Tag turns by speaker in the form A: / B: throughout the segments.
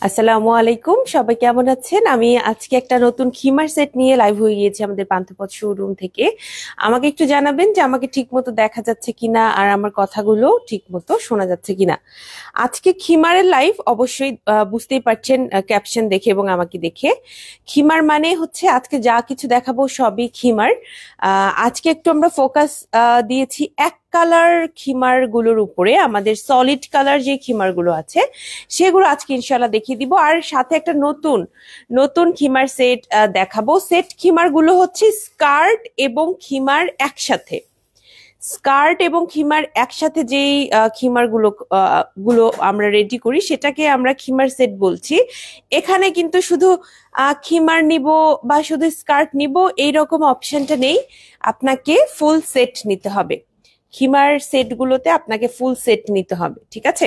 A: আসসালামু আলাইকুম, সবাই কেমন আছেন? আমি আজকে একটা নতুন খিমার সেট নিয়ে লাইভ হয়ে গিয়েছি আমাদের পান্থপথ শোরুম থেকে। আমাকে একটু জানাবেন যে আমাকে ঠিক মতো দেখা যাচ্ছে কিনা আর আমার কথাগুলো ঠিক মতো শোনা যাচ্ছে কিনা। আজকে খিমারের লাইভ অবশ্যই বুঝতেই পারছেন ক্যাপশন দেখে এবং আমাকে দেখে। খিমার মানে হচ্ছে আজকে যা কিছু দেখাবো সবই খিমার। আজকে একটু আমরা ফোকাস দিয়েছি এক কালার খিমার গুলোর উপরে। আমাদের সলিড কালার যে খিমার গুলো আছে সেগুলো আজকে ইনশাল্লাহ দেখিয়ে দিব, আর সাথে একটা নতুন নতুন খিমার সেট দেখাবো। সেট খিমার গুলো হচ্ছে স্কার্ট এবং খিমার একসাথে। স্কার্ট এবং খিমার একসাথে যেই খিমার গুলো আমরা রেডি করি সেটাকে আমরা খিমার সেট বলছি। এখানে কিন্তু শুধু খিমার নিব বা শুধু স্কার্ট নিব এইরকম অপশনটা নেই, আপনাকে ফুল সেট নিতে হবে। খিমার সেট গুলোতে আপনাকে ফুল সেট নিতে হবে, ঠিক আছে?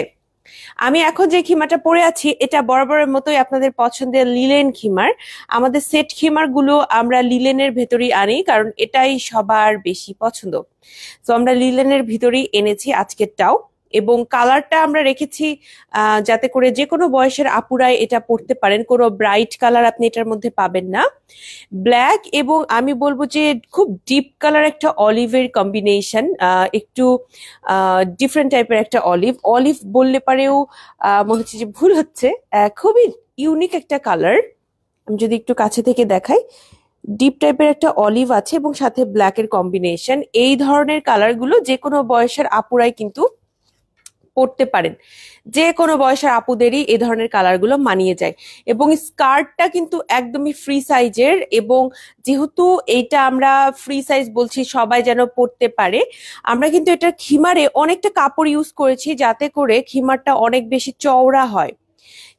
A: আমি এখন যে খিমারটা পরে আছি এটা বরাবরের মতোই আপনাদের পছন্দের লিলেন খিমার। আমাদের সেট খিমার গুলো আমরা লিলেনের ভেতরেই আনি, কারণ এটাই সবার বেশি পছন্দ। তো আমরা লিলেনের ভিতরেই এনেছি আজকেরটাও, এবং কালারটা আমরা রেখেছি যাতে করে যে কোনো বয়সের আপুরাই এটা পরতে পারেন। কোনো ব্রাইট কালার আপনি এটার মধ্যে পাবেন না। ব্ল্যাক এবং আমি বলবো যে খুব ডিপ কালার একটা অলিভের কম্বিনেশন, একটু ডিফারেন্ট টাইপের একটা অলিভ অলিভ বললে পারেও মনে হচ্ছে যে ভুল হচ্ছে। খুবই ইউনিক একটা কালার। আমি যদি একটু কাছে থেকে দেখাই, ডিপ টাইপের একটা অলিভ আছে এবং সাথে ব্ল্যাকের কম্বিনেশন। এই ধরনের কালার গুলো যে কোনো বয়সের আপুরাই কিন্তু পড়তে পারেন। যে কোনো বয়সের আপুদেরই এই ধরনের কালার গুলো মানিয়ে যায়। এবং স্কার্টটা কিন্তু একদমই ফ্রি সাইজের, এবং যেহেতু এইটা আমরা ফ্রি সাইজ বলছি সবাই যেন পড়তে পারে, আমরা কিন্তু এটা খিমারে অনেকটা কাপড় ইউজ করেছি যাতে করে খিমারটা অনেক বেশি চওড়া হয়।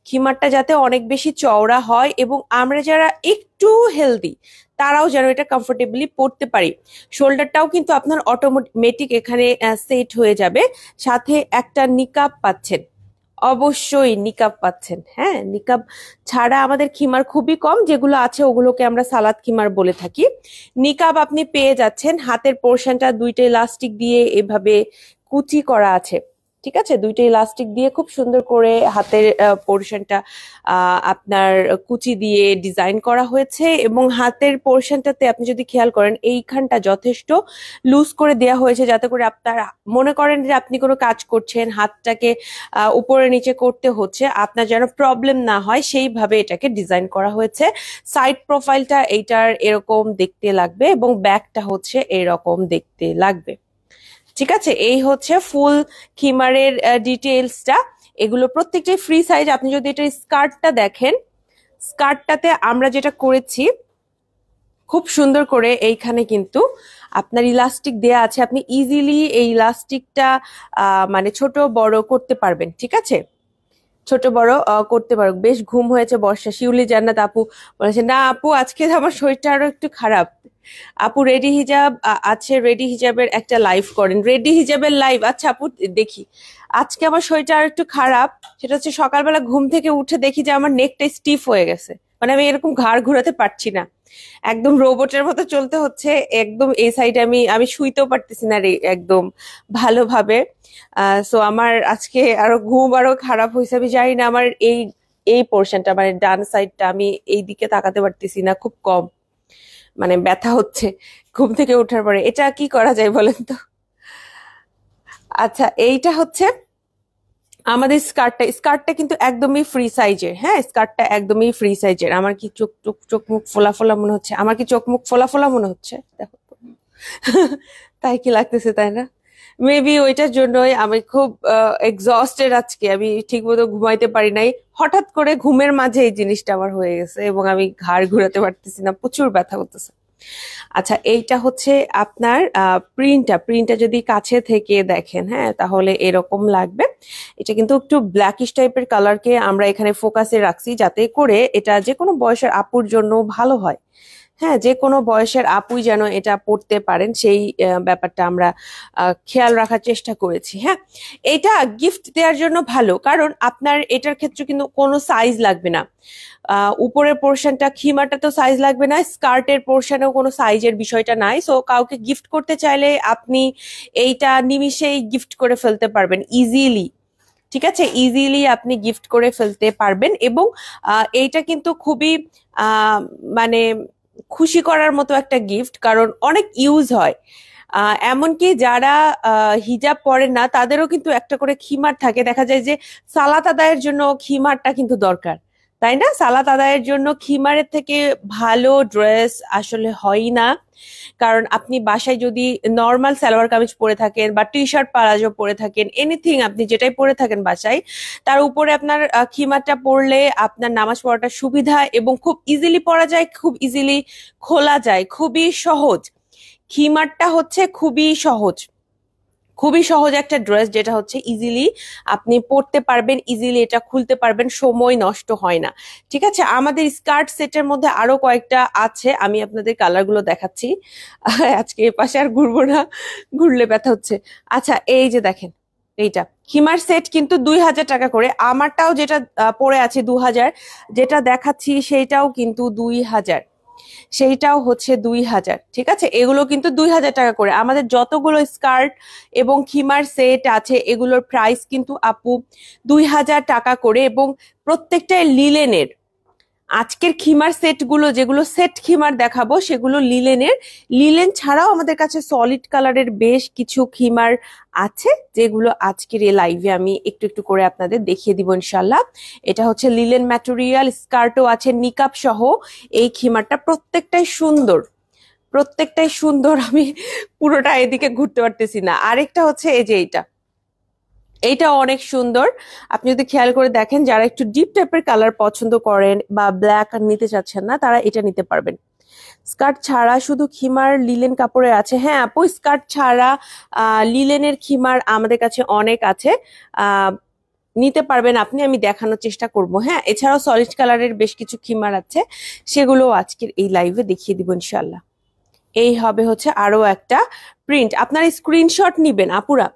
A: খিমারটা যাতে অনেক বেশি চওড়া হয় এবং আমরা যারা একটু হেলদি তারাও যেন এটা কমফোর্টেবলি পরতে পারি। শোল্ডারটাও কিন্তু আপনার অটোমেটিক এখানে সেট হয়ে যাবে। সাথে একটা নিকাব পাচ্ছেন, অবশ্যই নিকাব পাচ্ছেন। হ্যাঁ, নিকাব ছাড়া আমাদের খিমার খুবই কম, যেগুলো আছে ওগুলোকে আমরা সালাদ খিমার বলে থাকি। নিকাব আপনি পেয়ে যাচ্ছেন। হাতের পোর্শনটা দুইটা ইলাস্টিক দিয়ে এভাবে কুচি করা আছে, ঠিক আছে? দুইটা ইলাস্টিক দিয়ে খুব সুন্দর করে হাতের পোর্শনটা আপনার কুচি দিয়ে ডিজাইন করা হয়েছে, এবং হাতের পোর্শনটাতে আপনি যদি খেয়াল করেন এইখানটা যথেষ্ট লুজ করে দেওয়া হয়েছে যাতে করে আপনার মনে করেন যে আপনি কোনো কাজ করছেন, হাতটাকে উপরে নিচে করতে হচ্ছে, আপনার যেন প্রবলেম না হয় সেইভাবে এটাকে ডিজাইন করা হয়েছে। সাইড প্রোফাইলটা এইটার এরকম দেখতে লাগবে এবং ব্যাকটা হচ্ছে এরকম দেখতে লাগবে, ঠিক আছে? এই হচ্ছে ফুল খিমারের ডিটেইলসটা। এগুলো প্রত্যেকটাই ফ্রি সাইজ। আপনি যদি এটা স্কার্টটা দেখেন, স্কার্টটাতে আমরা যেটা করেছি খুব সুন্দর করে এইখানে কিন্তু আপনার ইলাস্টিক দেয়া আছে। আপনি ইজিলি এই ইলাস্টিকটা মানে ছোট বড় করতে পারবেন, ঠিক আছে? ছোট বড় করতে পারো। বেশ ঘুম হয়েছে বর্ষা। শিউলি জান্নাত আপু বলেছে, না আপু আজকে আমার শরীরটা আরো একটু খারাপ। আপু রেডি হিজাব আছে, রেডি হিজাবের একটা লাইভ করেন। রেডি হিজাবের লাইভ, আচ্ছা আপু দেখি। আজকে আমার শরীরটা আর একটু খারাপ, সেটা হচ্ছে সকালবেলা ঘুম থেকে উঠে দেখি যে আমার নেকটা স্টিফ হয়ে গেছে। মানে আমি এরকম ঘাড় ঘোরাতে পারছি না, একদম রোবটের মতো চলতে হচ্ছে। একদম এই সাইডে আমি আমি শুইতেও পারতেছি না রে একদম ভালোভাবে। সো আমার আজকে আরো ঘুম আরো খারাপ হয়েছে। আমি জানি না আমার এই এই পোর্শনটা মানে ডান সাইডটা আমি এই দিকে তাকাতে পারতেছি না, খুব কম মানে ব্যথা হচ্ছে ঘুম থেকে ওঠার পরে। এটা কি করা যায় বলেন তো? আচ্ছা, এইটা হচ্ছে আমাদের স্কার্টটা। স্কার্টটা কিন্তু একদমই ফ্রি সাইজের। হ্যাঁ, স্কার্টটা একদমই ফ্রি সাইজের। আমার কি চোখ চোখ চোখ মুখ ফোলা ফোলা মনে হচ্ছে? আমার কি চোখ মুখ ফোলা ফোলা মনে হচ্ছে? দেখো তো। তাই কি লাগতেছে, তাই না? মেবি ওইটার জন্যই আমি খুব এক্সস্টেড আজকে। আমি ঠিক মতো ঘুমাইতে পারি নাই। হঠাৎ করে ঘুমের মাঝে এই জিনিসটা আমার হয়ে গেছে এবং আমি ঘাড় ঘুরাতে পারতেছি না, প্রচুর ব্যথা করতেছে। আচ্ছা, এইটা হচ্ছে আপনার প্রিন্টটা যদি কাছে থেকে দেখেন, হ্যাঁ, তাহলে এরকম লাগবে। এটা কিন্তু একটু ব্ল্যাকিশ টাইপের কালারকে আমরা এখানে ফোকাসে রাখছি যাতে করে এটা যে কোনো বয়সের আপুর জন্য ভালো হয়। হ্যাঁ, যে কোনো বয়সের আপুই যেন এটা পড়তে পারেন সেই ব্যাপারটা আমরা খেয়াল রাখার চেষ্টা করেছি। হ্যাঁ, এটা গিফট দেওয়ার জন্য ভালো, কারণ আপনার এটার ক্ষেত্রে কিন্তু কোনো সাইজ লাগবে না। উপরের পোর্শনটা খিমারটা তো সাইজ লাগবে না, স্কার্টের পোর্শনেও কোনো সাইজের বিষয়টা নাই। সো কাউকে গিফট করতে চাইলে আপনি এইটা নিমিষেই গিফট করে ফেলতে পারবেন ইজিলি। ঠিক আছে, ইজিলি আপনি গিফট করে ফেলতে পারবেন। এবং এইটা কিন্তু খুবই মানে খুশি করার মতো একটা গিফট, কারণ অনেক ইউজ হয়। এমনকি যারা হিজাব পরেন না তাদেরও কিন্তু একটা করে খিমার থাকে। দেখা যায় যে সালাত আদায়ের জন্য খিমারটা কিন্তু দরকার, তাই না? সালাত আদায়ের জন্য খিমারের থেকে ভালো ড্রেস আসলে হয়ই না। কারণ আপনি বাসায় যদি নর্মাল সালোয়ার কামিজ পরে থাকেন বা টি শার্ট প্লাজো পরে থাকেন, এনিথিং আপনি যেটাই পরে থাকেন বাসায়, তার উপরে আপনার খিমারটা পরলে আপনার নামাজ পড়াটা সুবিধা এবং খুব ইজিলি পরা যায়, খুব ইজিলি খোলা যায়, খুবই সহজ। খিমারটা হচ্ছে খুবই সহজ, খুবই সহজ একটা ড্রেস, যেটা হচ্ছে ইজিলি আপনি পরতে পারবেন, ইজিলি এটা খুলতে পারবেন, সময় নষ্ট হয় না। ঠিক আছে, আমাদের স্কার্ট সেটের মধ্যে আরো কয়েকটা আছে, আমি আপনাদের কালার গুলো দেখাচ্ছি। আজকে এ পাশে আর ঘুরবো না, ঘুরলে ব্যথা হচ্ছে। আচ্ছা, এই যে দেখেন, এইটা হিমার সেট কিন্তু 2000 টাকা করে। আমারটাও যেটা পরে আছে 2000, যেটা দেখাচ্ছি সেইটাও কিন্তু 2000, সেইটাও হচ্ছে 2000। ঠিক আছে, এগুলো কিন্তু 2000 টাকা করে। আমাদের যতগুলো স্কার্ট এবং খিমার সেট আছে এগুলোর প্রাইস কিন্তু আপু 2000 টাকা করে, এবং প্রত্যেকটাই লিলেনের। আজকের খিমার সেট গুলো, যেগুলো সেট খিমার দেখাবো সেগুলো লিলেনের। লিলেন ছাড়াও আমাদের কাছে সলিড কালারের বেশ কিছু খিমার আছে, যেগুলো আজকের এই লাইভে আমি একটু একটু করে আপনাদের দেখিয়ে দিব ইনশাল্লাহ। এটা হচ্ছে লিলেন ম্যাটেরিয়াল, স্কার্টও আছে নিকাব সহ। এই খিমারটা প্রত্যেকটাই সুন্দর, প্রত্যেকটাই সুন্দর। আমি পুরোটা এদিকে ঘুরতে পারতেছি না। আরেকটা হচ্ছে এই যে এইটা অনেক সুন্দর। আপনি যদি খেয়াল করে দেখেন, যারা একটু ডিপ টাইপের কালার পছন্দ করেন বা ব্ল্যাক নিতে চাচ্ছেন না, তারা এটা নিতে পারবেন। স্কার্ট ছাড়া শুধু খিমার লিলেন কাপড়ে আছে। হ্যাঁ আপু, স্কার্ট ছাড়া লিলেনের খিমার আমাদের কাছে অনেক আছে, নিতে পারবেন আপনি, আমি দেখানোর চেষ্টা করব। হ্যাঁ, এছাড়াও সলিড কালারের বেশ কিছু খিমার আছে, সেগুলো আজকের এই লাইভে দেখিয়ে দিব ইনশাল্লাহ। এই হবে হচ্ছে আরো একটা প্রিন্ট। আপনারা স্ক্রিনশট নিবেন আপুরা,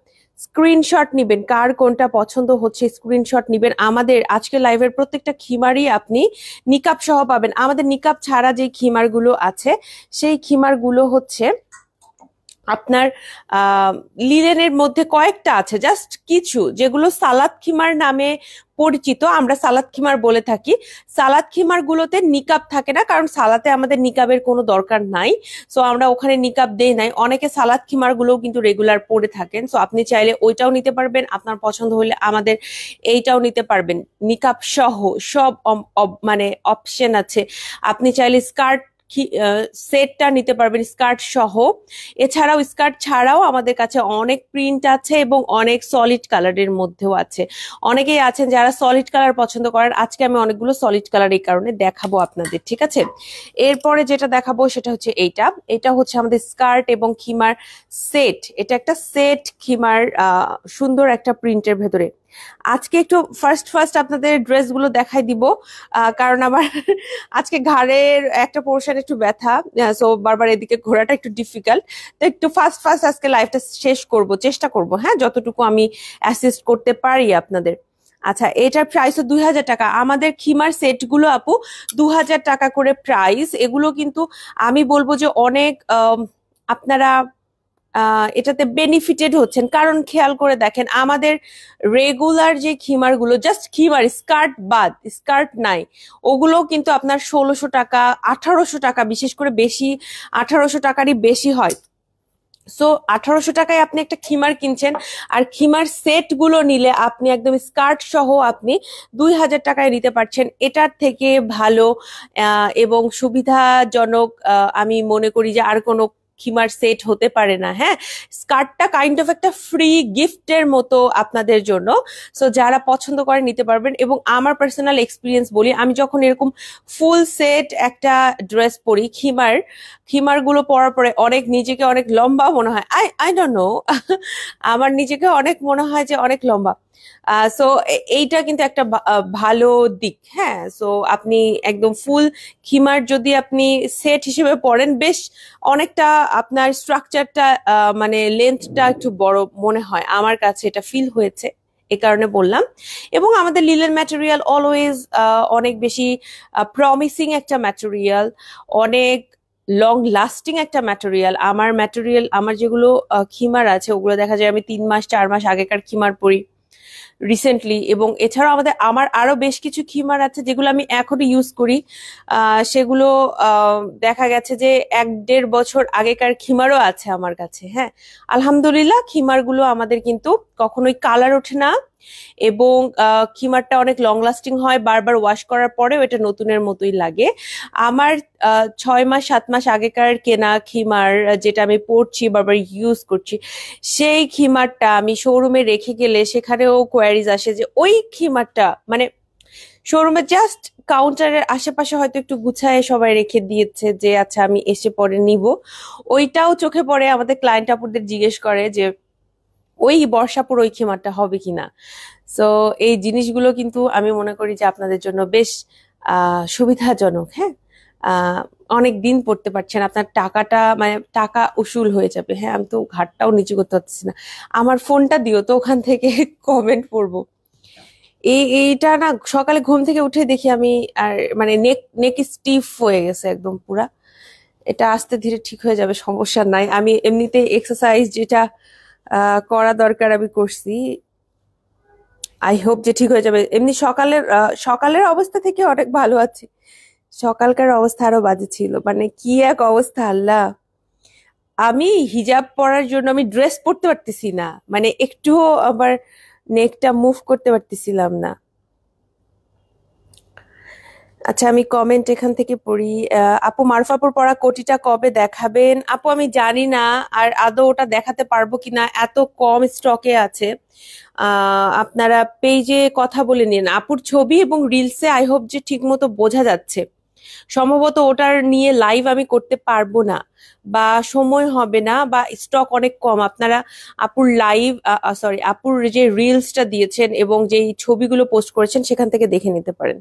A: স্ক্রিনশট নিবেন, কার কোনটা পছন্দ হচ্ছে স্ক্রিনশট নিবেন। আমাদের আজকে লাইভের প্রত্যেকটা খিমারই আপনি নিকাব সহ পাবেন। আমাদের নিকাব ছাড়া যে খিমার গুলো আছে, সেই খিমার গুলো হচ্ছে আপনার লিলেনের মধ্যে কয়েকটা আছে, জাস্ট কিছু, যেগুলো সালাদ খিমার নামে পরিচিত, আমরা সালাদ খিমার বলে থাকি। সালাদ খিমার গুলোতে নিকাব থাকে না, কারণ সালাতে আমাদের নিকাবের কোনো দরকার নাই, সো আমরা ওখানে নিকাব দেই নাই। অনেকে সালাদ খিমার গুলোও কিন্তু রেগুলার পরে থাকেন, সো আপনি চাইলে ওইটাও নিতে পারবেন, আপনার পছন্দ হলে আমাদের এইটাও নিতে পারবেন। নিকাব সহ সব মানে অপশন আছে। আপনি চাইলে স্কার্ট সেটটা নিতে পারবেন স্কার্ট সহ। এছাড়াও স্কার্ট ছাড়াও আমাদের কাছে অনেক প্রিন্ট আছে এবং অনেক সলিড কালারের মধ্যেও আছে। অনেকেই আছেন যারা সলিড কালার পছন্দ করেন, আজকে আমি অনেকগুলো সলিড কালার এই কারণে দেখাবো আপনাদের। ঠিক আছে, এরপরে যেটা দেখাবো সেটা হচ্ছে এইটা। এটা হচ্ছে আমাদের স্কার্ট এবং খিমার সেট। এটা একটা সেট খিমার, সুন্দর একটা প্রিন্টের ভেতরে। আজকে একটু ফার্স্ট ফার্স্ট আপনাদের ড্রেস গুলো দেখাই দিব, কারণ আমার আজকে ঘাড়ের একটা পোর্শন একটু ব্যথা, সো বারবার এদিকে ঘোরাটা একটু ডিফিকাল্ট। তো একটু ফার্স্ট ফার্স্ট আজকে লাইফটা শেষ করব, চেষ্টা করব, হ্যাঁ, যতটুকু আমি অ্যাসিস্ট করতে পারি আপনাদের। আচ্ছা, এটার প্রাইসও 2000 টাকা। আমাদের খিমার সেট গুলো আপু 2000 টাকা করে প্রাইস। এগুলো কিন্তু আমি বলবো যে অনেক আপনারা এটাতে বেনিফিটেড হচ্ছেন, কারণ খেয়াল করে দেখেন আমাদের রেগুলার যে খিমার গুলো, জাস্ট খিমার, স্কার্ট বাদ, স্কার্ট নাই, ওগুলো কিন্তু আপনার 1600 টাকা, 1800 টাকা, বিশেষ করে বেশি 1800 টাকারই বেশি হয়। সো 1800 টাকায় আপনি একটা খিমার কিনছেন, আর খিমার সেট গুলো নিলে আপনি একদম স্কার্ট সহ আপনি 2000 টাকায় নিতে পারছেন। এটার থেকে ভালো এবং সুবিধাজনক আমি মনে করি যে আর কোনো খিমার সেট হতে পারে না। হ্যাঁ, স্কার্টটা কাইন্ড অফ একটা ফ্রি গিফটের মতো আপনাদের জন্য, সো যারা পছন্দ করে নিতে পারবেন। এবং আমার পার্সোনাল এক্সপিরিয়েন্স বলি, আমি যখন এরকম ফুল সেট একটা ড্রেস পরি খিমার, খিমার গুলো পরার পরে অনেক নিজেকে অনেক লম্বা মনে হয়। আই আই ডোন্ট নো, আমার নিজেকে অনেক মনে হয় যে অনেক লম্বা। সো এইটা কিন্তু একটা ভালো দিক। হ্যাঁ, সো আপনি একদম ফুল খিমার যদি আপনি সেট হিসেবে পরেন, বেশ অনেকটা আপনার স্ট্রাকচারটা মানে লেন্থটা একটু বড় মনে হয়, আমার কাছে এটা ফিল হয়েছে, এ কারণে বললাম। এবং আমাদের লিলেন ম্যাটেরিয়াল অলওয়েজ অনেক বেশি প্রমিসিং একটা ম্যাটেরিয়াল, অনেক লং লাস্টিং একটা ম্যাটেরিয়াল। আমার যেগুলো খিমার আছে ওগুলো দেখা যায় আমি 3 মাস 4 মাস আগেকার খিমার পরি, রিসেন্টলি, এবং এছাড়াও আমার আরো বেশ কিছু খিমার আছে যেগুলো আমি এখনো ইউজ করি। সেগুলো দেখা গেছে যে 1-1.5 বছর আগেকার খিমারও আছে আমার কাছে। হ্যাঁ, আলহামদুলিল্লাহ খিমারগুলো আমাদের কিন্তু কখনোই কালার ওঠে না, এবং খিমারটা অনেক লং লাস্টিং হয়, বারবার ওয়াশ করার পরেও এটা নতুনের মতোই লাগে। আমার 6 মাস 7 মাস আগেকার কেনা খিমার, যেটা আমি পরছি বারবার ইউজ করছি, সেই খিমারটা আমি শোরুমে রেখে গেলে সেখানেও কোয়ারিজ আসে যে ওই খিমারটা মানে শোরুমে জাস্ট কাউন্টারের আশেপাশে হয়তো একটু গুছায় সবাই রেখে দিয়েছে যে আচ্ছা আমি এসে পরে নিব, ওইটাও চোখে পড়ে। আমাদের ক্লায়েন্ট আপুদের জিজ্ঞেস করে যে ওই বর্ষাপুর ওই খিমারটা হবে কিনা। সো এই জিনিসগুলো কিন্তু আমি মনে করি যে আপনাদের জন্য বেশ সুবিধাজনক। হ্যাঁ, অনেক দিন পড়তে পারছেন, আপনার টাকাটা মানে টাকা উসুল হয়ে যাবে। হ্যাঁ, আমি তো ঘাটটাও নিচু করতে পারতেছি না, আমার ফোনটা দিও তো ওখান থেকে কমেন্ট পড়বো। এইটা না, সকালে ঘুম থেকে উঠে দেখি আমি আর মানে নেক নেক স্টিফ হয়ে গেছে একদম পুরা। এটা আস্তে ধীরে ঠিক হয়ে যাবে, সমস্যা নাই। আমি এমনিতেই এক্সারসাইজ যেটা করা দরকার আমি করছি, আই হোপ যে ঠিক হয়ে যাবে। এমনি সকালের অবস্থা থেকে অনেক ভালো আছি, সকালকার অবস্থা আরো বাজে ছিল, মানে কি এক অবস্থা আল্লাহ। আমি হিজাব পরার জন্য আমি ড্রেস পরতে পারতেছি না, মানে একটুও আবার নেকটা মুভ করতে পারতেছিলাম না। আচ্ছা, আমি কমেন্ট এখান থেকে পড়ি। আপু, মারুফাপুর পরা কোটিটা কবে দেখাবেন? আপু আমি জানি না আর আদৌ ওটা দেখাতে পারবো কিনা, এত কম স্টকে আছে। আপনারা পেজে কথা বলে নিন। আপুর ছবি এবং রিলসে আই হোপ যে ঠিক মতো বোঝা যাচ্ছে। সম্ভবত ওটার নিয়ে লাইভ আমি করতে পারবো না, বা সময় হবে না, বা স্টক অনেক কম। আপনারা আপুর লাইভ, সরি, আপুর যে রিলসটা দিয়েছেন এবং যেই ছবিগুলো পোস্ট করেছেন সেখান থেকে দেখে নিতে পারেন।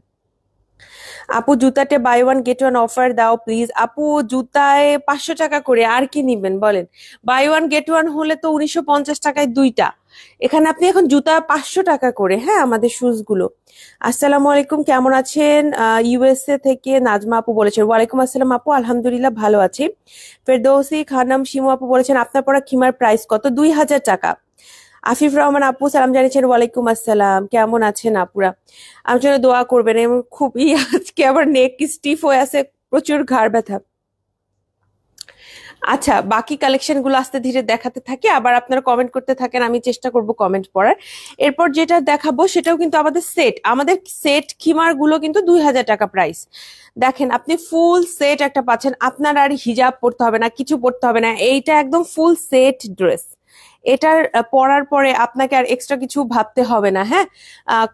A: আপু, জুতাতে buy one get one offer দাও প্লিজ। আপু, জুতায় 500 টাকা করে, আর কি নিবেন বলেন? বাই ওয়ান গেট ওয়ান হলে তো 1950 টাকায় দুইটা, এখানে আপনি এখন জুতা 500 টাকা করে। হ্যাঁ, আমাদের শুজ গুলো। আসসালামু আলাইকুম, কেমন আছেন? ইউএসএ থেকে নাজমা আপু বলেছেন। ওয়ালাইকুম আসসালাম আপু, আলহামদুলিল্লাহ ভালো আছি। ফেরদৌসি খানম শিমু আপু বলেছেন আপনার পরা খিমার প্রাইস কত? 2000 টাকা। আফিফ রহমান আপু সালাম জানিয়েছেন। ওয়ালাইকুম আসসালাম, কেমন আছেন আপুরা? আমার জন্য দোয়া করবেন। এবং খুবই আজকে আবার নেক স্টিফ হয়ে আছে, প্রচুর ঘাড় ব্যথা। আচ্ছা, বাকি কালেকশন গুলো আস্তে ধীরে দেখাতে থাকি, আবার আপনারা কমেন্ট করতে থাকেন, আমি চেষ্টা করব কমেন্ট পড়ার। এরপর যেটা দেখাবো সেটাও কিন্তু আমাদের সেট খিমার গুলো কিন্তু 2000 টাকা প্রাইস। দেখেন, আপনি ফুল সেট একটা পাচ্ছেন, আপনার আর হিজাব পরতে হবে না, কিছু পরতে হবে না, এইটা একদম ফুল সেট ড্রেস। এটার পরার পরে আপনাকে আর এক্সট্রা কিছু ভাবতে হবে না। হ্যাঁ,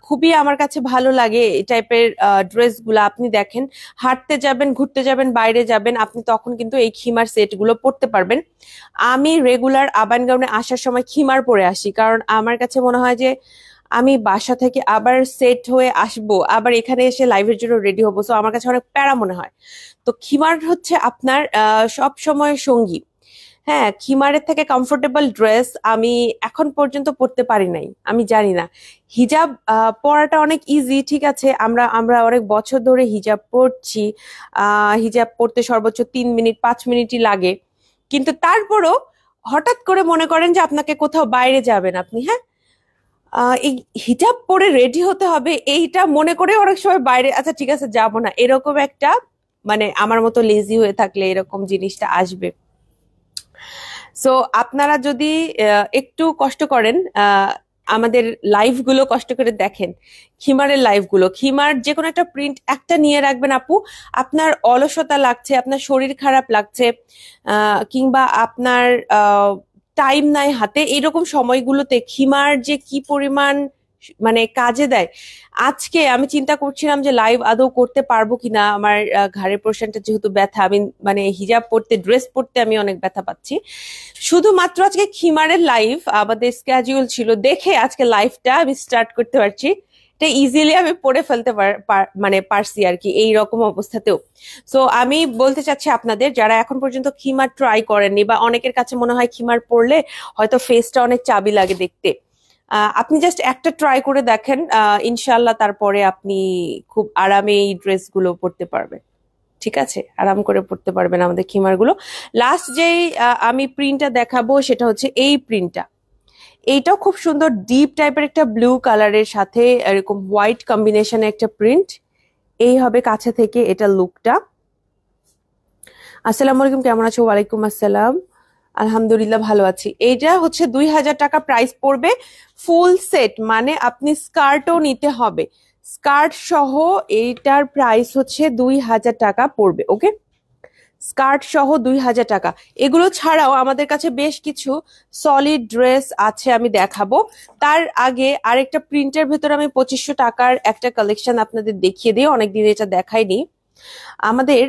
A: খুবই আমার কাছে ভালো লাগে এই টাইপের ড্রেস গুলা। আপনি দেখেন, হাঁটতে যাবেন, ঘুরতে যাবেন, বাইরে যাবেন, আপনি তখন কিন্তু এই খিমার সেট গুলো পরতে পারবেন। আমি রেগুলার আবান গাউনে আসার সময় খিমার পরে আসি, কারণ আমার কাছে মনে হয় যে আমি বাসা থেকে আবার সেট হয়ে আসবো, আবার এখানে এসে লাইভের জন্য রেডি হবো, সো আমার কাছে অনেক প্যারা মনে হয়। তো খিমার হচ্ছে আপনার সব সময় সঙ্গী। হ্যাঁ, খিমারের থেকে কমফোর্টেবল ড্রেস আমি এখন পর্যন্ত পরতে পারি নাই, আমি জানি না। হিজাব পরাটা অনেক ইজি, ঠিক আছে, আমরা আমরা অনেক বছর ধরে হিজাব পরছি। হিজাব পরতে সর্বোচ্চ 3 মিনিট 5 মিনিটই লাগে, কিন্তু তারপরও হঠাৎ করে মনে করেন যে আপনাকে কোথাও বাইরে যাবেন আপনি, হ্যাঁ, এই হিজাব পরে রেডি হতে হবে, এইটা মনে করে অনেক সময় বাইরে আচ্ছা ঠিক আছে যাবো না, এরকম একটা মানে আমার মতো লেজি হয়ে থাকলে এরকম জিনিসটা আসবে। সো আপনারা যদি একটু কষ্ট করেন, আমাদের লাইভ গুলো কষ্ট করে দেখেন, খিমারের লাইভ গুলো, খিমার যে কোনো একটা প্রিন্ট একটা নিয়ে রাখবেন আপু। আপনার অলসতা লাগছে, আপনার শরীর খারাপ লাগছে, কিংবা আপনার টাইম নাই হাতে, এরকম সময়গুলোতে খিমার যে কি পরিমাণ মানে কাজে দেয়। আজকে আমি চিন্তা করছিলাম যে লাইভ আদৌ করতে পারবো কিনা, আমার ঘাড়ের পোর্শনটা যেহেতু ব্যথা, আমি মানে হিজাব পরতে ড্রেস পরতে আমি অনেক ব্যথা পাচ্ছি। শুধুমাত্র আজকে খিমারের লাইভ আমাদের স্ক্যাজুয়াল ছিল দেখে আজকে লাইভটা আমি স্টার্ট করতে পারছি। এটা ইজিলি আমি পড়ে ফেলতে মানে পারছি আর কি এই রকম অবস্থাতেও। সো আমি বলতে চাচ্ছি আপনাদের যারা এখন পর্যন্ত খিমার ট্রাই করেননি, বা অনেকের কাছে মনে হয় খিমার পরলে হয়তো ফেসটা অনেক চাবি লাগে দেখতে, আপনি জাস্ট একটা ট্রাই করে দেখেন, ইনশাল্লাহ তারপরে আপনি খুব আরামে এই ড্রেসগুলো পরতে পারবেন। ঠিক আছে, আরাম করে পরতে পারবেন আমাদের খিমার গুলো। লাস্ট যেই আমি প্রিন্টটা দেখাবো সেটা হচ্ছে এই প্রিন্টটা। এইটাও খুব সুন্দর ডিপ টাইপের একটা ব্লু কালারের সাথে এরকম হোয়াইট কম্বিনেশনে একটা প্রিন্ট। এই হবে কাছে থেকে এটা লুকটা। আসসালামু আলাইকুম, কেমন আছো? ওয়ালাইকুম আসসালাম, আলহামদুলিল্লাহ ভালো আছি। এইটা হচ্ছে 2000 টাকা প্রাইস পড়বে ফুল সেট, মানে আপনি স্কার্টও নিতে হবে, স্কার্ট সহ এইটার প্রাইস হচ্ছে 2000 টাকা পড়বে। ওকে, স্কার্ট সহ 2000 টাকা। এগুলো ছাড়াও আমাদের কাছে বেশ কিছু সলিড ড্রেস আছে, আমি দেখাবো। তার আগে আরেকটা প্রিন্টের ভেতর আমি 2500 টাকার একটা কালেকশন আপনাদের দেখিয়ে দিই, অনেকদিন এটা দেখাইনি। আমাদের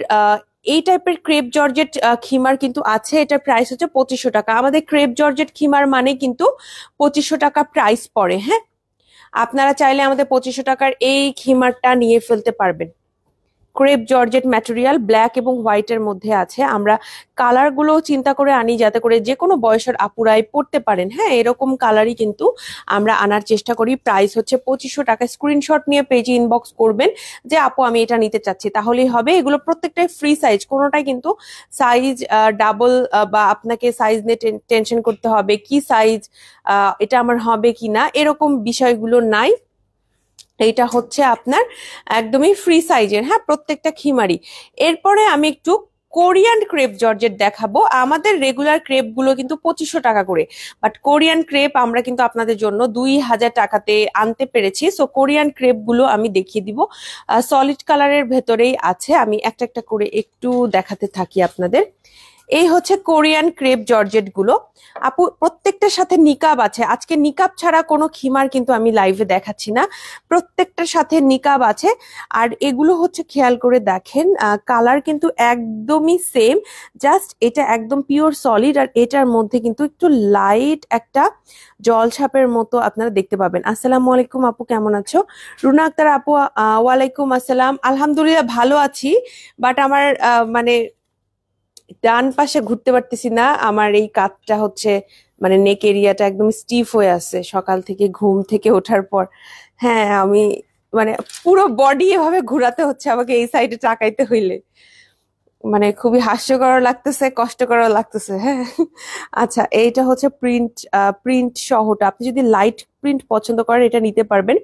A: এই টাইপের ক্রেপ জর্জেট খিমার কিন্তু আছে, এটার প্রাইস হচ্ছে 2500 টাকা। আমাদের ক্রেপ জর্জেট খিমার মানে কিন্তু 2500 টাকা প্রাইস পড়ে। হ্যাঁ, আপনারা চাইলে আমাদের 2500 টাকার এই খিমারটা নিয়ে ফেলতে পারবেন। ক্রেপ জর্জেট ম্যাটেরিয়াল ব্ল্যাক এবং হোয়াইটের মধ্যে আছে। আমরা কালার গুলো চিন্তা করে আনি যাতে করে যে কোনো বয়সের আপুরাই পড়তে পারেন। হ্যাঁ, এরকম কালারই কিন্তু আমরা আনার চেষ্টা করি। প্রাইস হচ্ছে 2500 টাকা। স্ক্রিনশট নিয়ে পেজে ইনবক্স করবেন যে আপু আমি এটা নিতে চাচ্ছি, তাহলেই হবে। এগুলো প্রত্যেকটাই ফ্রি সাইজ, কোনোটাই কিন্তু সাইজ ডাবল বা আপনাকে সাইজ নিয়ে টেনশন করতে হবে কি সাইজ এটা আমার হবে কিনা, এরকম বিষয়গুলো নাই। এইটা হচ্ছে আপনার একদমই ফ্রি সাইজের, হ্যাঁ, প্রত্যেকটা খিমারি। এরপরে আমি একটু কোরিয়ান ক্রেপ জর্জেট দেখাবো। আমাদের রেগুলার ক্রেপ গুলো কিন্তু 2500 টাকা করে, বাট কোরিয়ান ক্রেপ আমরা কিন্তু আপনাদের জন্য 2000 টাকাতে আনতে পেরেছি। সো কোরিয়ান ক্রেপ গুলো আমি দেখিয়ে দিব, সলিড কালারের ভেতরেই আছে। আমি একটা একটা করে একটু দেখাতে থাকি আপনাদের। এই হচ্ছে কোরিয়ান ক্রেপ জর্জেট গুলো। আপু প্রত্যেকটার সাথে নিকাব আছে, আজকে নিকাব ছাড়া কোনো খিমার কিন্তু আমি লাইভে দেখাচ্ছি না, প্রত্যেকটার সাথে নিকাব আছে। আর এগুলো হচ্ছে খেয়াল করে দেখেন, কালার কিন্তু একদমই সেম, জাস্ট এটা একদম পিওর সলিড, আর এটার মধ্যে কিন্তু একটু লাইট একটা জল ছাপের মতো আপনারা দেখতে পাবেন। আসসালামু আলাইকুম আপু, কেমন আছো? রুনা আক্তার আপু, ওয়ালাইকুম আসসালাম, আলহামদুলিল্লাহ ভালো আছি। বাট আমার মানে ডান পাশে ঘুরতে পারতেছি না, আমার এই কাঁধটা হচ্ছে মানে নেক এরিয়াটা একদম স্টিফ হয়ে আছে সকাল থেকে ঘুম থেকে ওঠার পর। হ্যাঁ, আমি মানে পুরো বডি এভাবে ঘোরাতে হচ্ছে আমাকে এই সাইডে তাকাইতে হইলে, মানে খুবই হাস্যকর লাগতেছে, কষ্টকর লাগতেছে। হ্যাঁ, আচ্ছা, এইটা হচ্ছে প্রিন্ট, প্রিন্ট সহটা। আপনি যদি লাইট প্রিন্ট পছন্দ করেন এটা নিতে পারবেন।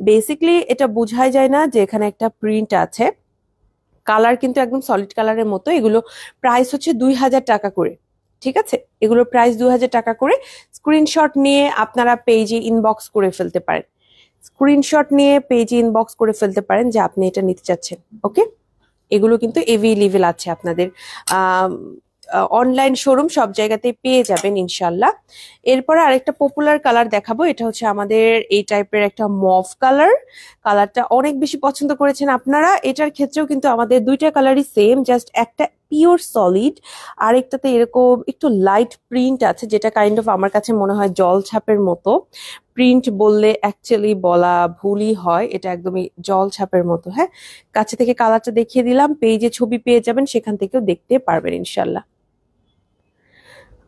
A: বেসিকলি এটা বোঝাই যায় না যে এখানে একটা প্রিন্ট আছে। কালার কিন্তু একদম সলিড কালারের মতো। এগুলো প্রাইস হচ্ছে 2000 টাকা করে, ঠিক আছে? এগুলোর প্রাইস 2000 টাকা করে। স্ক্রিনশট নিয়ে আপনারা পেজে ইনবক্স করে ফেলতে পারেন, স্ক্রিনশট নিয়ে পেজে ইনবক্স করে ফেলতে পারেন যে আপনি এটা নিতে চাচ্ছেন। ওকে, এগুলো কিন্তু এভেইলেবল আছে আপনাদের অনলাইন শোরুম, সব জায়গাতেই পেয়ে যাবেন ইনশাল্লাহ। এরপরে আরেকটা পপুলার কালার দেখাবো, এটা হচ্ছে আমাদের এই টাইপের একটা মভ কালার। কালারটা অনেক বেশি পছন্দ করেছেন আপনারা। এটার ক্ষেত্রেও কিন্তু আমাদের দুইটা কালারই সেম, জাস্ট একটা পিওর সলিড, আরেকটাতে এরকম একটু লাইট প্রিন্ট আছে, যেটা কাইন্ড অফ আমার কাছে মনে হয় জল ছাপের মতো। প্রিন্ট বললে অ্যাকচুয়ালি বলা ভুলই হয়, এটা একদমই জল ছাপের মতো। হ্যাঁ, কাছে থেকে কালারটা দেখিয়ে দিলাম, পেজে ছবি পেয়ে যাবেন, সেখান থেকেও দেখতে পারবেন ইনশাল্লাহ।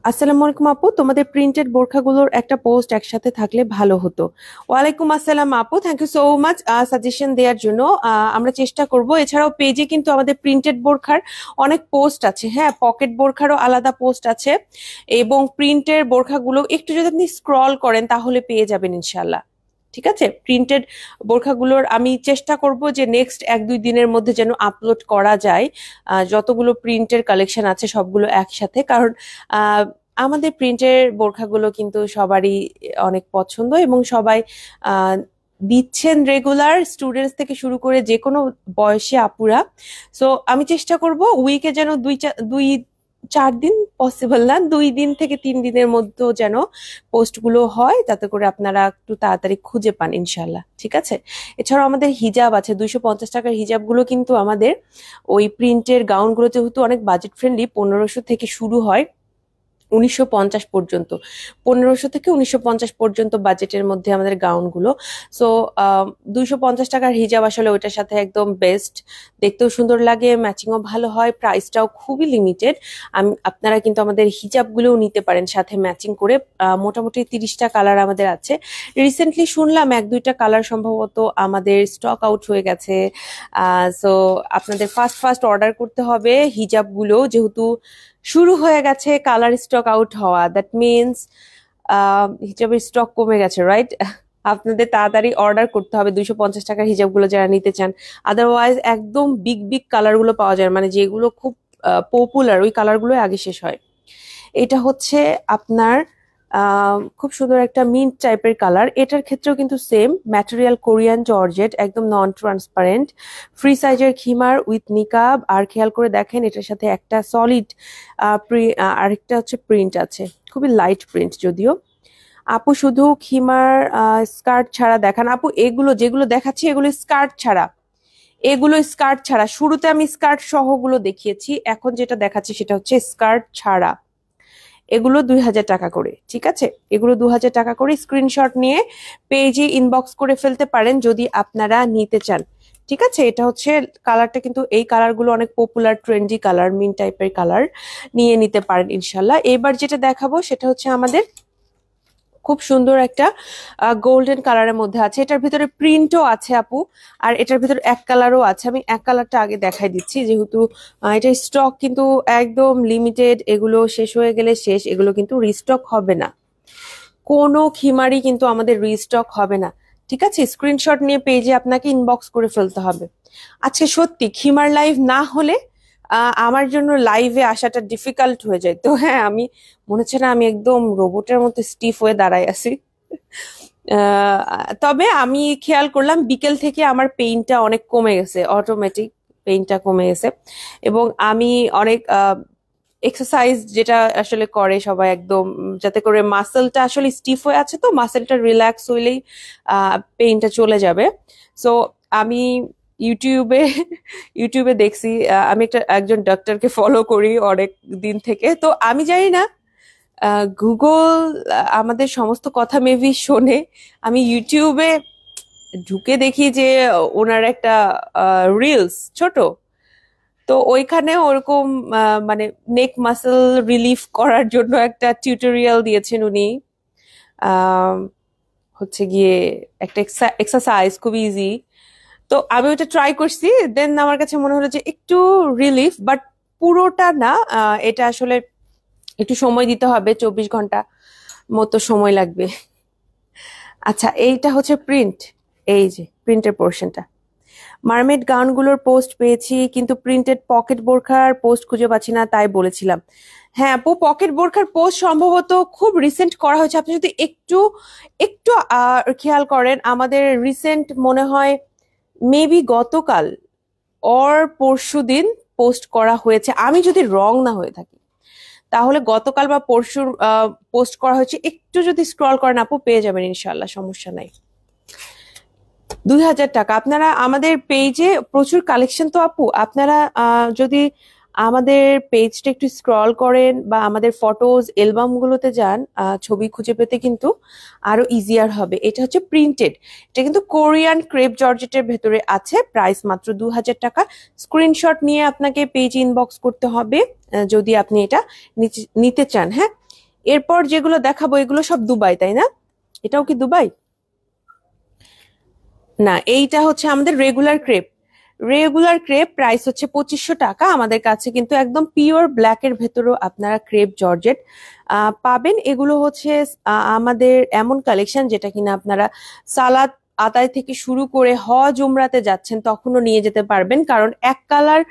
A: আসসালামু আলাইকুম আপু, তোমাদের প্রিন্টেড বোরখাগুলোর একটা পোস্ট একসাথে থাকলে ভালো হতো। ওয়ালাইকুম আসসালাম আপু, thank you so much suggestion দেওয়ার জন্য। আমরা চেষ্টা করব। এছাড়াও পেজে কিন্তু আমাদের প্রিন্টেড বোরখার অনেক পোস্ট আছে। হ্যাঁ, পকেট বোরখারও আলাদা পোস্ট আছে, এবং প্রিন্টের বোরখাগুলো একটু যদি আপনি স্ক্রল করেন তাহলে পেয়ে যাবেন ইনশাল্লাহ। ঠিক আছে, প্রিন্টেড বোরখাগুলোর আমি চেষ্টা করব যে নেক্সট 1-2 দিনের মধ্যে যেন আপলোড করা যায় যতগুলো প্রিন্টের কালেকশন আছে সবগুলো একসাথে। কারণ আমাদের প্রিন্টের বোরখাগুলো কিন্তু সবারই অনেক পছন্দ, এবং সবাই আহ দিচ্ছেন রেগুলার, স্টুডেন্টস থেকে শুরু করে যে কোনো বয়সী আপুরা। সো আমি চেষ্টা করব উইকে যেন 2-4 দিন, পসিবল না 2 দিন থেকে 3 দিনের মধ্যে যেন পোস্টগুলো হয়, যাতে করে আপনারা একটু তাড়াতাড়ি খুঁজে পান ইনশাল্লাহ। ঠিক আছে, এছাড়াও আমাদের হিজাব আছে, 250 টাকার হিজাবগুলো কিন্তু আমাদের ওই প্রিন্টের গাউনগুলো যেহেতু অনেক বাজেট ফ্রেন্ডলি, 1500 থেকে শুরু হয় 1950 পর্যন্ত, 1500 থেকে 1950 পর্যন্ত বাজেটের মধ্যে আমাদের গাউনগুলো। সো 250 টাকার হিজাব আসলে ওইটার সাথে একদম বেস্ট, দেখতেও সুন্দর লাগে, ম্যাচিংও ভালো হয়, প্রাইসটাও খুবই লিমিটেড। আপনারা কিন্তু আমাদের হিজাবগুলোও নিতে পারেন সাথে ম্যাচিং করে। মোটামুটি 30টা কালার আমাদের আছে। রিসেন্টলি শুনলাম 1-2টা কালার সম্ভবত আমাদের স্টক আউট হয়ে গেছে। সো আপনাদের ফার্স্ট অর্ডার করতে হবে হিজাবগুলো, যেহেতু শুরু হয়ে গেছে কালার স্টক আউট হওয়া। দ্যাট মিনস হিজাবের স্টক কমে গেছে, রাইট? আপনাদের তাড়াতাড়ি অর্ডার করতে হবে 250 টাকার হিজাবগুলো যারা নিতে চান। আদারওয়াইজ একদম বিগ বিগ কালার গুলো পাওয়া যায়, মানে যেগুলো খুব পপুলার ওই কালার গুলো আগে শেষ হয়। এটা হচ্ছে আপনার খুব সুন্দর একটা মিন্ট টাইপের কালার। এটার ক্ষেত্রেও কিন্তু সেম ম্যাটেরিয়াল, কোরিয়ান জর্জেট, একদম নন ট্রান্সপারেন্ট, ফ্রি সাইজের খিমার উইথ নিকাব। আর খেয়াল করে দেখেন এটার সাথে একটা সলিড আরেকটা হচ্ছে প্রিন্ট আছে, খুবই লাইট প্রিন্ট যদিও। আপু শুধু খিমার স্কার্ট ছাড়া দেখান। আপু এগুলো যেগুলো দেখাচ্ছি এগুলো স্কার্ট ছাড়া, এগুলো স্কার্ট ছাড়া। শুরুতে আমি স্কার্ট সহগুলো দেখিয়েছি, এখন যেটা দেখাচ্ছি সেটা হচ্ছে স্কার্ট ছাড়া। এগুলো 2000 টাকা করে, ঠিক আছে? এগুলো 2000 টাকা করে। স্ক্রিনশট নিয়ে পেজে ইনবক্স করে ফেলতে পারেন যদি আপনারা নিতে চান, ঠিক আছে? এটা হচ্ছে কালারটা, কিন্তু এই কালারগুলো অনেক পপুলার ট্রেন্ডি কালার, মিন টাইপের কালার, নিয়ে নিতে পারেন ইনশাল্লাহ। এবার যেটা দেখাবো সেটা হচ্ছে আমাদের খুব সুন্দর একটা গোল্ডেন কালারের মধ্যে আছে। এটার ভিতরে প্রিন্টও আছে আপু, আর এটার ভিতরে এক কালারও আছে। আমি এক কালারটা আগে দেখাই দিচ্ছি, যেহেতু এটার স্টক কিন্তু একদম লিমিটেড, এগুলো শেষ হয়ে গেলে শেষ, এগুলো কিন্তু রিস্টক হবে না। কোনো খিমারই কিন্তু আমাদের রিস্টক হবে না, ঠিক আছে? স্ক্রিনশট নিয়ে পেজে আপনাকে ইনবক্স করে ফেলতে হবে। আজকে সত্যি খিমার লাইভ না হলে আমার জন্য লাইভে আসাটা ডিফিকাল্ট হয়ে যায়। তো হ্যাঁ, আমি মনে হচ্ছে না আমি একদম রোবটের মতো স্টিফ হয়ে দাঁড়ায় আছি। তবে আমি খেয়াল করলাম বিকেল থেকে আমার পেইনটা অনেক কমে গেছে, অটোমেটিক পেইনটা কমে গেছে। এবং আমি অনেক এক্সারসাইজ যেটা আসলে করে সবাই, একদম যাতে করে মাসেলটা আসলে স্টিফ হয়ে আছে, তো মাসেলটা রিল্যাক্স হইলেই পেইনটা চলে যাবে। সো আমি ইউটিউবে ইউটিউবে দেখছি, আমি একজন ডক্টরকে ফলো করি অনেক দিন থেকে। তো আমি জানি না গুগল আমাদের সমস্ত কথা মেবি শোনে। আমি ইউটিউবে ঢুকে দেখি যে ওনার একটা রিলস ছোট, তো ওইখানে ওরকম মানে নেক মাসল রিলিফ করার জন্য একটা টিউটোরিয়াল দিয়েছেন উনি। আহ, হচ্ছে গিয়ে একটা এক্সারসাইজ, খুব ইজি। তো আমি ওটা ট্রাই করছি, দেন আমার কাছে মনে হলো যে একটু রিলিফ, বাট পুরোটা না। এটা আসলে একটু সময় দিতে হবে, 24 ঘন্টা মতো সময় লাগবে। আচ্ছা, এইটা হচ্ছে প্রিন্ট, এই যে প্রিন্টের পোর্শনটা। মার্মেড গাউনগুলোর পোস্ট পেয়েছি, কিন্তু প্রিন্টেড পকেট বোরখার পোস্ট খুঁজে পাচ্ছি না, তাই বলেছিলাম। হ্যাঁ আপু, পকেট বোরখার পোস্ট সম্ভবত খুব রিসেন্ট করা হয়েছে। আপনি যদি একটু একটু খেয়াল করেন, আমাদের রিসেন্ট মনে হয় মেবি গতকাল অর পরশুদিন পোস্ট করা হয়েছে, আমি যদি রং না হয়ে থাকি। তাহলে গতকাল বা পরশুর পোস্ট করা হয়েছে। একটু যদি স্ক্রল করেন আপু পেয়ে যাবেন ইনশাল্লাহ, সমস্যা নাই। 2000 টাকা। আপনারা আমাদের পেজে প্রচুর কালেকশন তো আপু, আপনারা যদি আমাদের পেজটা একটু স্ক্রল করেন বা আমাদের ফটোজ অ্যালবাম গুলোতে যান, ছবি খুঁজে পেতে কিন্তু আরো ইজিয়ার হবে। এটা হচ্ছে প্রিন্টেড, এটা কিন্তু কোরিয়ান ক্রেপ জর্জেটের ভেতরে আছে, প্রাইস মাত্র 2000 টাকা। স্ক্রিনশট নিয়ে আপনাকে পেজ ইনবক্স করতে হবে যদি আপনি এটা নিতে চান। হ্যাঁ, এরপর যেগুলো দেখাবো এগুলো সব দুবাই, তাই না? এটাও কি দুবাই? না, এইটা হচ্ছে আমাদের regular crepe. Regular crepe price হচ্ছে 2500 টাকা। আমাদের কাছে কিন্তু একদম পিওর ব্ল্যাক এর ভেতরেও আপনারা ক্রেপ জর্জেট পাবেন। এগুলো হচ্ছে আমাদের এমন কালেকশন যেটা কিনা আপনারা সালাদ আদায় থেকে শুরু করে হজ উমরাতে যাচ্ছেন তখনও নিয়ে যেতে পারবেন, কারণ এক কালার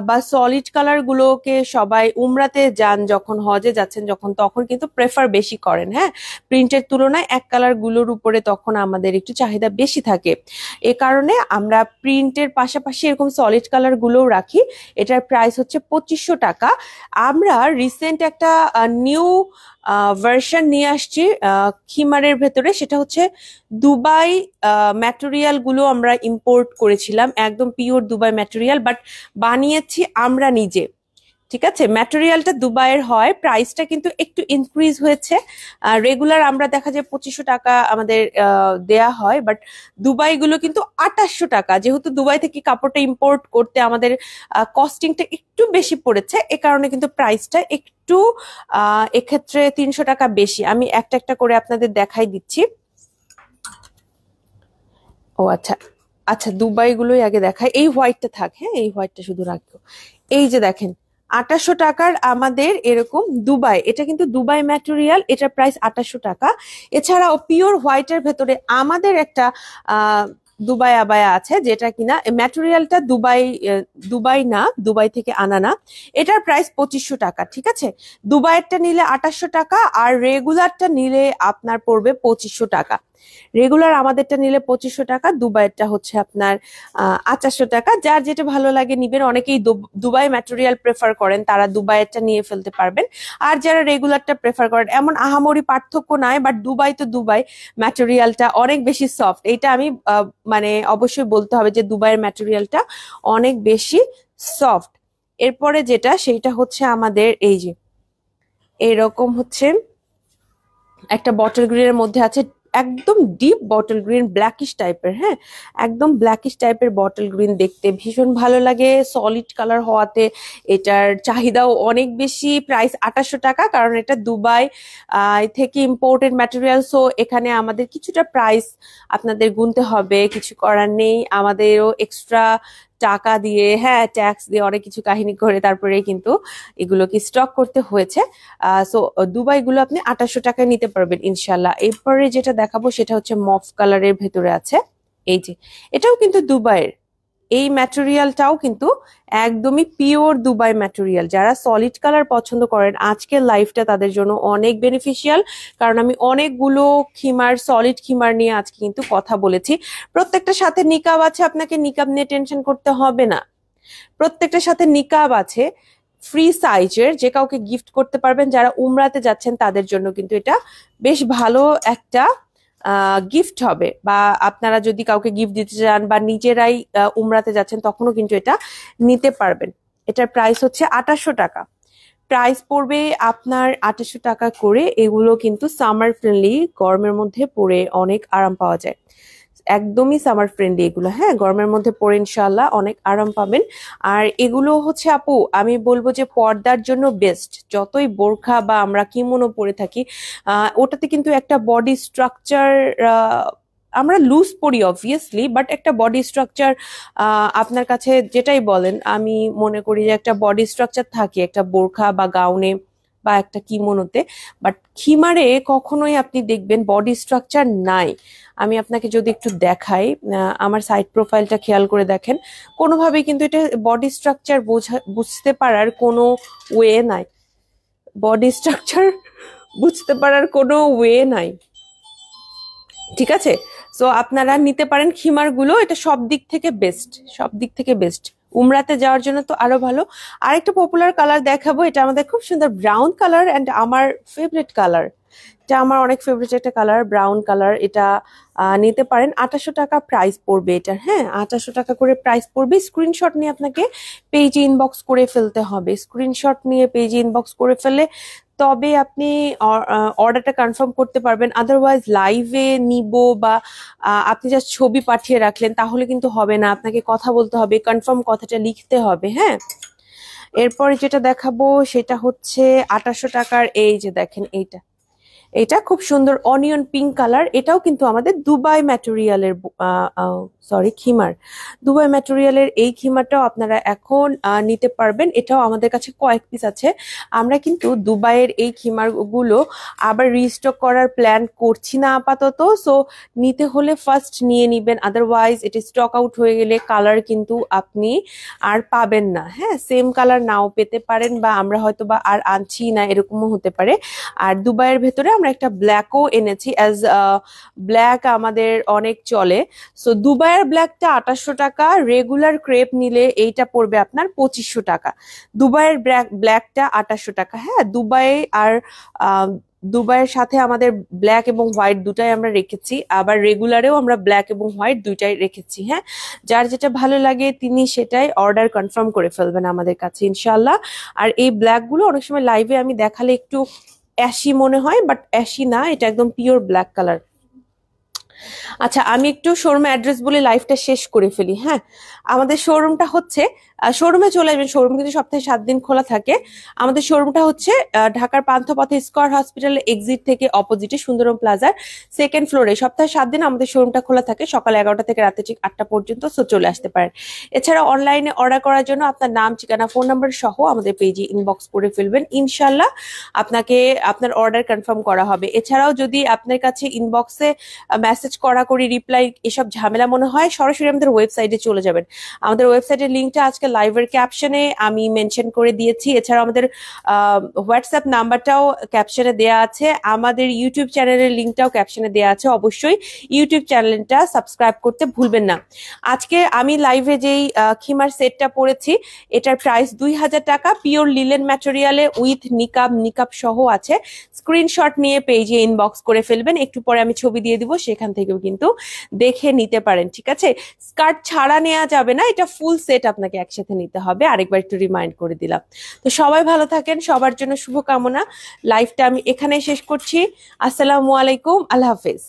A: বা সলিড কালার গুলোকে সবাই উমরাতে যান যখন, হজে যাচ্ছেন যখন, তখন কিন্তু প্রেফার বেশি করেন। হ্যাঁ, প্রিন্টের তুলনায় এক কালার গুলোর উপরে তখন আমাদের একটু চাহিদা বেশি থাকে। এ কারণে আমরা প্রিন্টের পাশাপাশি এরকম সলিড কালার গুলোও রাখি। এটার প্রাইস হচ্ছে 2500 টাকা। আমরা রিসেন্ট একটা নিউ ভার্সন নিয়ে আসছি খিমারের ভেতরে, সেটা হচ্ছে দুবাই ম্যাটেরিয়াল গুলো আমরা ইম্পোর্ট করেছিলাম, একদম পিওর দুবাই ম্যাটেরিয়াল, বাট বানিয়েছি আমরা নিজে। ঠিক আছে, ম্যাটেরিয়ালটা দুবাইয়ের হয়, প্রাইসটা কিন্তু একটু ইনক্রিজ হয়েছে। রেগুলার আমরা দেখা যায় 2500 টাকা আমাদের দেয়া হয়, বাট দুবাই গুলো কিন্তু 2800 টাকা। যেহেতু দুবাই থেকে কাপড়টা ইম্পোর্ট করতে আমাদের কস্টিংটা একটু বেশি পড়েছে, এ কারণে কিন্তু প্রাইসটা একটু এক্ষেত্রে 300 টাকা বেশি। আমি একটা একটা করে আপনাদের দেখাই দিচ্ছি। ও আচ্ছা, আচ্ছা দুবাই গুলোই আগে দেখাই। এই হোয়াইটটা থাক, হ্যাঁ এই হোয়াইটটা শুধু রাখবো। এই যে দেখেন, 2800 টাকার আমাদের এরকম দুবাই, এটা কিন্তু দুবাই ম্যাটেরিয়াল, এটার প্রাইস 2800 টাকা। এছাড়াও পিওর হোয়াইটের ভেতরে আমাদের একটা আহ দুবাই আবায়া আছে, যেটা কিনা ম্যাটেরিয়ালটা দুবাই, দুবাই না, দুবাই থেকে আনা না। এটার প্রাইস 2500 টাকা, ঠিক আছে। দুবাইয়েরটা নিলে 2800 টাকা, আর রেগুলারটা নিলে আপনার পড়বে 2500 টাকা। রেগুলার আমাদেরটা নিলে 2500 টাকা, দুবাইয়েরটা হচ্ছে আপনার 2800 টাকা। যার যেটা ভালো লাগে নিবেন। অনেকেই দুবাই ম্যাটেরিয়াল প্রেফার করেন, তারা দুবাইয়েরটা নিয়ে ফেলতে পারবেন। আর যারা রেগুলারটা প্রেফার করেন, এমন আহামরি পার্থক্য নাই, বাট দুবাই তো দুবাই, ম্যাটেরিয়ালটা অনেক বেশি সফট। এটা আমি মানে অবশ্যই বলতে হবে যে দুবাইয়ের ম্যাটেরিয়ালটা অনেক বেশি সফট। এরপরে যেটা, সেইটা হচ্ছে আমাদের এই যে এরকম হচ্ছে একটা বটল গ্রিনের মধ্যে আছে, একদম ডিপ বটল গ্রিন, ব্ল্যাকিশ টাইপের। হ্যাঁ, একদম ব্ল্যাকিশ টাইপের বটল গ্রিন, দেখতে ভীষণ ভালো লাগে, সলিড কালার হওয়াতে এটার চাহিদাও অনেক বেশি। প্রাইস 2800 টাকা, কারণ এটা দুবাই থেকে ইম্পোর্টেড ম্যাটেরিয়াল। সো এখানে আমাদের কিছুটা প্রাইস আপনাদের গুনতে হবে, কিছু করার নেই। আমাদেরও এক্সট্রা টাকা দিয়ে, হ্যাঁ, ট্যাক্স দিয়ে অনেক কিছু কাহিনী করে তারপরে কিন্তু এগুলোকে স্টক করতে হয়েছে। সো দুবাই গুলো আপনি 2800 টাকায় নিতে পারবেন ইনশাল্লাহ। এরপরে যেটা দেখাবো সেটা হচ্ছে মফ কালারের ভেতরে আছে, এই যে এটাও কিন্তু দুবাইয়ের। এই ম্যাটেরিয়ালটাও কিন্তু একদমই পিওর দুবাই ম্যাটেরিয়াল। যারা সলিড কালার পছন্দ করেন, আজকের লাইফটা তাদের জন্য অনেক বেনিফিশিয়াল, কারণ আমি অনেকগুলো খিমার, সলিড খিমার নিয়ে আজকে কিন্তু কথা বলেছি। প্রত্যেকটার সাথে নিকাব আছে, আপনাকে নিকাব নিয়ে টেনশন করতে হবে না। প্রত্যেকটার সাথে নিকাব আছে, ফ্রি সাইজের, যে কাউকে গিফট করতে পারবেন। যারা উমরাতে যাচ্ছেন তাদের জন্য কিন্তু এটা বেশ ভালো একটা গিফট হবে, বা আপনারা যদি কাউকে গিফট দিতে চান বা নিজেরাই উমরাতে যাচ্ছেন তখনও কিন্তু এটা নিতে পারবেন। এটার প্রাইস হচ্ছে 2800 টাকা। প্রাইস পড়বে আপনার 2800 টাকা করে। এগুলো কিন্তু সামার ফ্রেন্ডলি, গরমের মধ্যে পরে অনেক আরাম পাওয়া যায়। একদমই সামার ফ্রেন্ডলি এগুলো, হ্যাঁ, গরমের মধ্যে পরে ইনশাল্লাহ অনেক আরাম পাবেন। আর এগুলো হচ্ছে আপু আমি বলবো যে পর্দার জন্য বেস্ট। যতই বোরখা বা আমরা কিমোনো পরে থাকি, ওটাতে কিন্তু একটা বডি স্ট্রাকচার, আমরা লুজ পরি অবভিয়াসলি, বাট একটা বডি স্ট্রাকচার আপনার কাছে যেটাই বলেন, আমি মনে করি যে একটা বডি স্ট্রাকচার থাকে একটা বোরখা বা গাউনে বা একটা কিমোনোতে। বাট খিমারে কখনোই আপনি দেখবেন বডি স্ট্রাকচার নাই। আমি আপনাকে যদি একটু দেখাই, আমার সাইড প্রোফাইলটা খেয়াল করে দেখেন, কোনোভাবেই কিন্তু এটা বডি স্ট্রাকচার বুঝতে পারার কোনো ওয়ে নাই। বডি স্ট্রাকচার বুঝতে পারার কোনো ওয়ে নাই, ঠিক আছে। সো আপনারা নিতে পারেন খিমার গুলো, এটা সব দিক থেকে বেস্ট, সব দিক থেকে বেস্ট। উমরাতে যাওয়ার জন্য তো আরো ভালো। আরেকটা পপুলার কালার দেখাবো, এটা আমাদের খুব সুন্দর ব্রাউন কালার, এন্ড আমার ফেভারিট কালার। এটা আমার অনেক ফেভারিট একটা কালার, ব্রাউন কালার। এটা নিতে পারেন, 2800 টাকা প্রাইস পড়বে এটার। হ্যাঁ, 2800 টাকা করে প্রাইস পড়বে। স্ক্রিনশট নিয়ে আপনাকে পেজে ইনবক্স করে ফেলতে হবে। স্ক্রিনশট নিয়ে পেজে ইনবক্স করে ফেললে তবে আপনি অর্ডারটা কনফার্ম করতে পারবেন। আদারওয়াইজ লাইভে নিব বা আপনি জাস্ট ছবি পাঠিয়ে রাখলেন তাহলে কিন্তু হবে না, আপনাকে কথা বলতে হবে, কনফার্ম কথাটা লিখতে হবে। হ্যাঁ, এরপরে যেটা দেখাবো সেটা হচ্ছে 2800 টাকার, এই যে দেখেন এইটা, এটা খুব সুন্দর অনিয়ন পিঙ্ক কালার। এটাও কিন্তু আমাদের দুবাই ম্যাটেরিয়ালের, সরি খিমার, দুবাই ম্যাটেরিয়ালের এই খিমারটাও আপনারা এখন নিতে পারবেন। এটাও আমাদের কাছে কয়েক পিস আছে। আমরা কিন্তু দুবাইয়ের এই খিমার গুলো আবার রিস্টক করার প্ল্যান করছি না আপাতত। সো নিতে হলে ফার্স্ট নিয়ে নিবেন, আদারওয়াইজ এটা স্টক আউট হয়ে গেলে কালার কিন্তু আপনি আর পাবেন না। হ্যাঁ, সেম কালার নাও পেতে পারেন, বা আমরা হয়তো বা আর আনছি না, এরকমও হতে পারে। আর দুবাইয়ের ভেতরে আমরা একটা ব্ল্যাকও এনেছি, অ্যাজ ব্ল্যাক আমাদের অনেক চলে। সো দুবাইয়ের ব্ল্যাকটা 2800 টাকা, রেগুলার ক্রেপ নিলে এইটা পড়বে আপনার 2500 টাকা। দুবাইয়ের ব্ল্যাকটা 2800 টাকা। হ্যাঁ, দুবাই আর দুবাইয়ের সাথে আমাদের ব্ল্যাক এবং হোয়াইট দুটাই আমরা রেখেছি, আবার রেগুলারেও আমরা ব্ল্যাক এবং হোয়াইট দুইটাই রেখেছি। হ্যাঁ, যার যেটা ভালো লাগে তিনি সেটাই অর্ডার কনফার্ম করে ফেলবেন আমাদের কাছে ইনশাল্লাহ। আর এই ব্ল্যাক গুলো অনেক সময় লাইভে আমি দেখালে একটু অ্যাশি মনে হয়, বাট অ্যাশি না, এটা একদম পিওর ব্ল্যাক কালার। আচ্ছা, আমি একটু শোরুমের অ্যাড্রেস বলে লাইভটা শেষ করে ফেলি। হ্যাঁ, আমাদের শোরুমটা হচ্ছে, শোরুমে চলে আসবেন। শোরুম কিন্তু সপ্তাহে 7 দিন খোলা থাকে। আমাদের শোরুমটা হচ্ছে ঢাকার পান্থপথে স্কয়ার হসপিটালের এক্সিট থেকে অপোজিটে সুন্দরম প্লাজার সেকেন্ড ফ্লোরে সপ্তাহে 7 দিন আমাদের শোরুমটা খোলা থাকে, সকাল 11টা থেকে রাতে ঠিক 8টা পর্যন্ত। সো চলে আসতে পারেন। এছাড়া অনলাইনে অর্ডার করার জন্য আপনার নাম, ঠিকানা, ফোন নাম্বার সহ আমাদের পেজে ইনবক্স করে ফেলবেন। ইনশাল্লাহ আপনাকে আপনার অর্ডার কনফার্ম করা হবে। এছাড়াও যদি আপনার কাছে ইনবক্সে মেসেজ করা করি, রিপ্লাই এসব ঝামেলা মনে হয়, সরাসরি আমাদের ওয়েবসাইটে চলে যাবেন। আমাদের ওয়েবসাইটের লিঙ্কটা আজকে লাইভের ক্যাপশনে আমি মেনশন করে দিয়েছি। এছাড়াও আমাদের হোয়াটসঅ্যাপ নাম্বারটাও ক্যাপশনে দেয়া আছে। আমাদের ইউটিউব চ্যানেলের লিঙ্কটাও ক্যাপশনে দেয়া আছে। অবশ্যই ইউটিউব চ্যানেলটা সাবস্ক্রাইব করতে ভুলবেন না। আজকে আমি লাইভে যেই খিমার সেটটা পরেছি, এটার প্রাইস 2000 টাকা। পিওর লিলেন ম্যাটেরিয়ালে উইথ নিকাব সহ আছে। স্ক্রিনশট নিয়ে পেজে ইনবক্স করে ফেলবেন। একটু পরে আমি ছবি দিয়ে দিব, সেখান থেকেও কিন্তু দেখে নিতে পারেন। ঠিক আছে, স্কার্ট ছাড়া নেওয়া যাবে না, এটা ফুল সেট আপনাকে একসাথে নিতে হবে। আরেকবার একটু রিমাইন্ড করে দিলাম। তো সবাই ভালো থাকেন, সবার জন্য শুভকামনা। লাইভটা আমি এখানে শেষ করছি। আসসালামু আলাইকুম, আল্লাহ হাফেজ।